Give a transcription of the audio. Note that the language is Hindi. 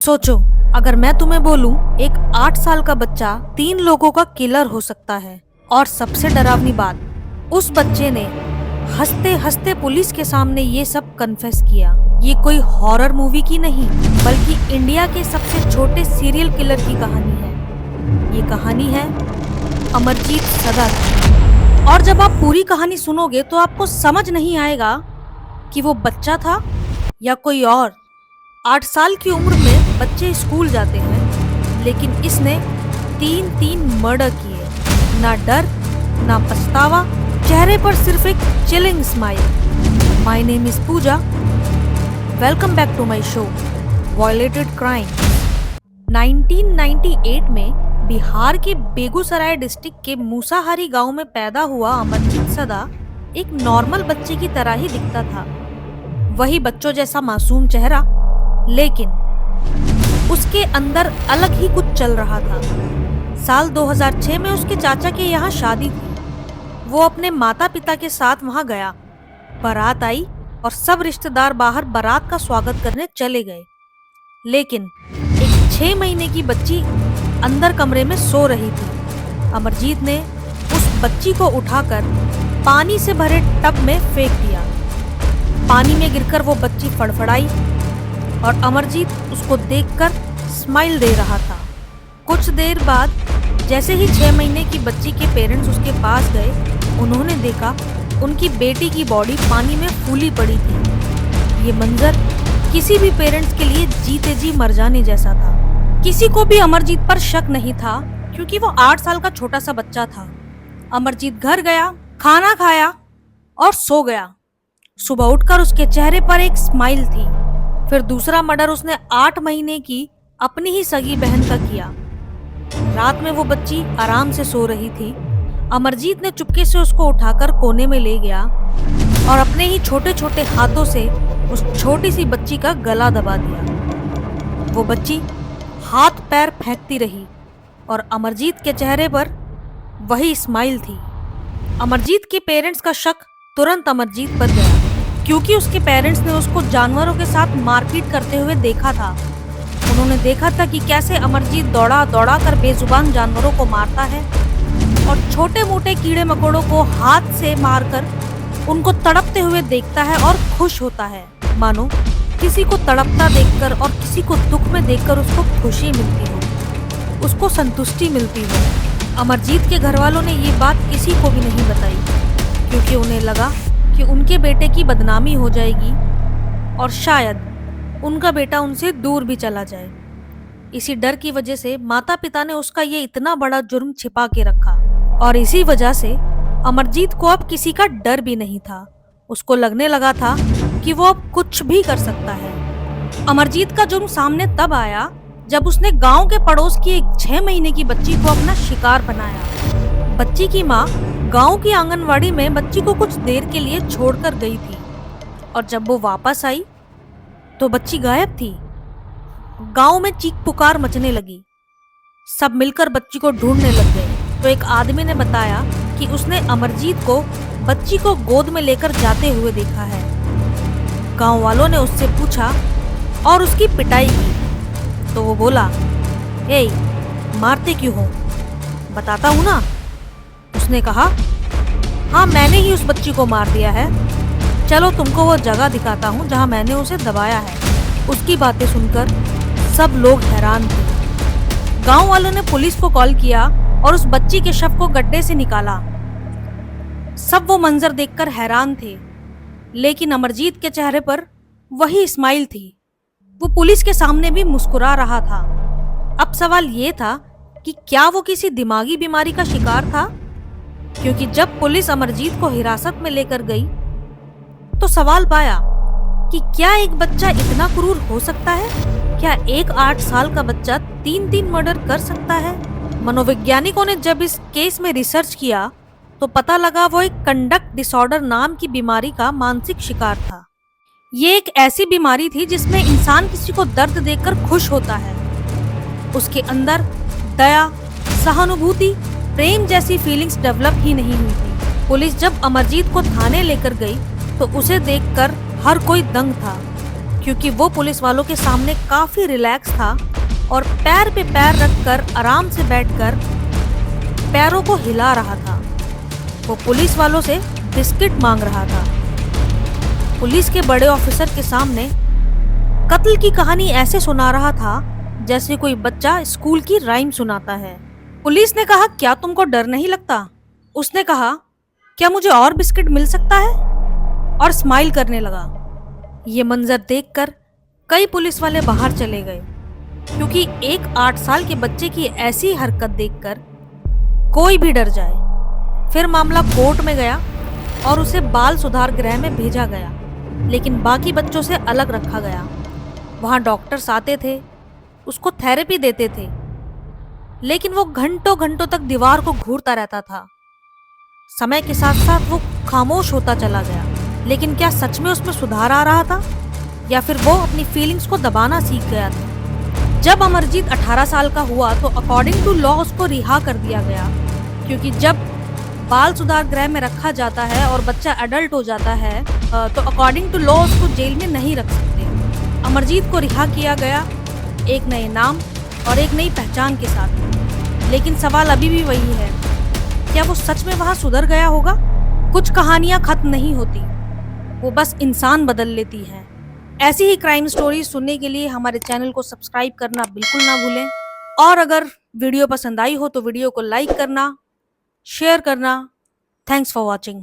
सोचो, अगर मैं तुम्हें बोलूं एक 8 साल का बच्चा 3 लोगों का किलर हो सकता है। और सबसे डरावनी बात, उस बच्चे ने हंसते हंसते पुलिस के सामने ये सब कन्फेस किया। ये कोई हॉरर मूवी की नहीं, बल्कि इंडिया के सबसे छोटे सीरियल किलर की कहानी है। ये कहानी है अमरजीत सदा की। और जब आप पूरी कहानी सुनोगे तो आपको समझ नहीं आएगा कि वो बच्चा था या कोई और। 8 साल की उम्र में बच्चे स्कूल जाते हैं, लेकिन इसने 3 मर्डर किए। ना डर, ना पछतावा, चेहरे पर सिर्फ एक chilling smile. My name is Pooja. Welcome back to my show violated crime. 1998 में बिहार के बेगूसराय डिस्ट्रिक्ट के मूसाहारी गांव में पैदा हुआ अमरजीत सदा एक नॉर्मल बच्चे की तरह ही दिखता था। वही बच्चों जैसा मासूम चेहरा, लेकिन उसके अंदर अलग ही कुछ चल रहा था। साल 2006 में उसके चाचा के यहाँ शादी थी। वो अपने माता पिता के साथ वहां गया। बारात आई और सब रिश्तेदार बाहर बारात का स्वागत करने चले गए, लेकिन एक 6 महीने की बच्ची अंदर कमरे में सो रही थी। अमरजीत ने उस बच्ची को उठाकर पानी से भरे टब में फेंक दिया। पानी में गिरकर वो बच्ची फड़फड़ाई और अमरजीत उसको देखकर स्माइल दे रहा था। कुछ देर बाद जैसे ही 6 महीने की बच्ची के पेरेंट्स उसके पास गए, उन्होंने देखा उनकी बेटी की बॉडी पानी में फूली पड़ी थी। ये मंजर किसी भी पेरेंट्स के लिए जीते जी मर जाने जैसा था। किसी को भी अमरजीत पर शक नहीं था, क्योंकि वो 8 साल का छोटा सा बच्चा था। अमरजीत घर गया, खाना खाया और सो गया। सुबह उठकर उसके चेहरे पर एक स्माइल थी। फिर दूसरा मर्डर उसने 8 महीने की अपनी ही सगी बहन का किया। रात में वो बच्ची आराम से सो रही थी। अमरजीत ने चुपके से उसको उठाकर कोने में ले गया और अपने ही छोटे छोटे हाथों से उस छोटी सी बच्ची का गला दबा दिया। वो बच्ची हाथ पैर फेंकती रही और अमरजीत के चेहरे पर वही स्माइल थी। अमरजीत के पेरेंट्स का शक तुरंत अमरजीत पर गया, क्योंकि उसके पेरेंट्स ने उसको जानवरों के साथ मारपीट करते हुए देखा था। उन्होंने देखा था कि कैसे अमरजीत दौड़ा दौड़ा कर बेजुबान जानवरों को मारता है और छोटे मोटे कीड़े मकोड़ों को हाथ से मारकर उनको तड़पते हुए देखता है और खुश होता है, मानो किसी को तड़पता देखकर और किसी को दुख में देखकर उसको खुशी मिलती हो, उसको संतुष्टि मिलती हो। अमरजीत के घर वालों ने ये बात किसी को भी नहीं बताई, क्योंकि उन्हें लगा कि उनके बेटे की बदनामी हो जाएगी और शायद उनका बेटा उनसे दूर भी चला जाए। इसी डर की वजह से माता पिता ने उसका ये इतना बड़ा जुर्म छिपा के रखा, और इसी वजह से अमरजीत को अब किसी का डर भी नहीं था। उसको लगने लगा था कि वो अब कुछ भी कर सकता है। अमरजीत का जुर्म सामने तब आया जब उसने गांव के पड़ोस की एक 6 महीने की बच्ची को अपना शिकार बनाया। बच्ची की माँ गांव की आंगनवाड़ी में बच्ची को कुछ देर के लिए छोड़कर गई थी, और जब वो वापस आई तो बच्ची गायब थी। गांव में चीख पुकार मचने लगी। सब मिलकर बच्ची को ढूंढने लग गए। तो एक आदमी ने बताया कि उसने अमरजीत को बच्ची को गोद में लेकर जाते हुए देखा है। गांव वालों ने उससे पूछा और उसकी पिटाई की, तो वो बोला, "ए, मारते क्यों हो? बताता हूँ ना।" उसने कहा, "हाँ, मैंने ही उस बच्ची को मार दिया है। चलो तुमको वो जगह दिखाता हूँ जहाँ मैंने उसे दबाया है।" उसकी बातें सुनकर सब लोग हैरान थे। गांव वालों ने पुलिस को कॉल किया और उस बच्ची के शव को गड्ढे से निकाला। सब वो मंजर देखकर हैरान थे, लेकिन अमरजीत के चेहरे पर वही स्माइल थी। वो पुलिस के सामने भी मुस्कुरा रहा था। अब सवाल ये था कि क्या वो किसी दिमागी बीमारी का शिकार था? क्योंकि जब पुलिस अमरजीत को हिरासत में लेकर गई तो सवाल पाया कि क्या एक बच्चा इतना क्रूर हो सकता है? क्या एक 8 साल का बच्चा 3 मर्डर कर सकता है? मनोवैज्ञानिकों ने जब इस केस में रिसर्च किया तो पता लगा वो एक कंडक्ट डिसऑर्डर नाम की बीमारी का मानसिक शिकार था। ये एक ऐसी बीमारी थी जिसमें इंसान किसी को दर्द देखकर खुश होता है। उसके अंदर दया, सहानुभूति, प्रेम जैसी फीलिंग्स डेवलप ही नहीं हुई थी। पुलिस जब अमरजीत को थाने लेकर गई तो उसे देखकर हर कोई दंग था। क्योंकि वो पुलिस वालों के सामने काफी रिलैक्स था और पैर पे पैर रखकर आराम से बैठकर पैरों को हिला रहा था। वो पुलिस वालों से बिस्किट मांग रहा था। पुलिस के बड़े ऑफिसर के सामने कत्ल की कहानी ऐसे सुना रहा था जैसे कोई बच्चा स्कूल की राइम सुनाता है। पुलिस ने कहा, क्या तुमको डर नहीं लगता? उसने कहा, क्या मुझे और बिस्किट मिल सकता है? और स्माइल करने लगा। ये मंजर देखकर कई पुलिस वाले बाहर चले गए, क्योंकि एक 8 साल के बच्चे की ऐसी हरकत देखकर कोई भी डर जाए। फिर मामला कोर्ट में गया और उसे बाल सुधार गृह में भेजा गया, लेकिन बाकी बच्चों से अलग रखा गया। वहां डॉक्टर्स आते थे, उसको थेरेपी देते थे, लेकिन वो घंटों घंटों तक दीवार को घूरता रहता था। समय के साथ साथ वो खामोश होता चला गया। लेकिन क्या सच में उसमें सुधार आ रहा था, या फिर वो अपनी फीलिंग्स को दबाना सीख गया था? जब अमरजीत 18 साल का हुआ तो अकॉर्डिंग टू लॉ उसको रिहा कर दिया गया, क्योंकि जब बाल सुधार गृह में रखा जाता है और बच्चा एडल्ट हो जाता है तो अकॉर्डिंग टू लॉ उसको जेल में नहीं रख सकते। अमरजीत को रिहा किया गया, एक नए नाम और एक नई पहचान के साथ। लेकिन सवाल अभी भी वही है, क्या वो सच में वहां सुधर गया होगा? कुछ कहानियां खत्म नहीं होती, वो बस इंसान बदल लेती हैं। ऐसी ही क्राइम स्टोरीज सुनने के लिए हमारे चैनल को सब्सक्राइब करना बिल्कुल ना भूलें। और अगर वीडियो पसंद आई हो तो वीडियो को लाइक करना, शेयर करना। Thanks for watching.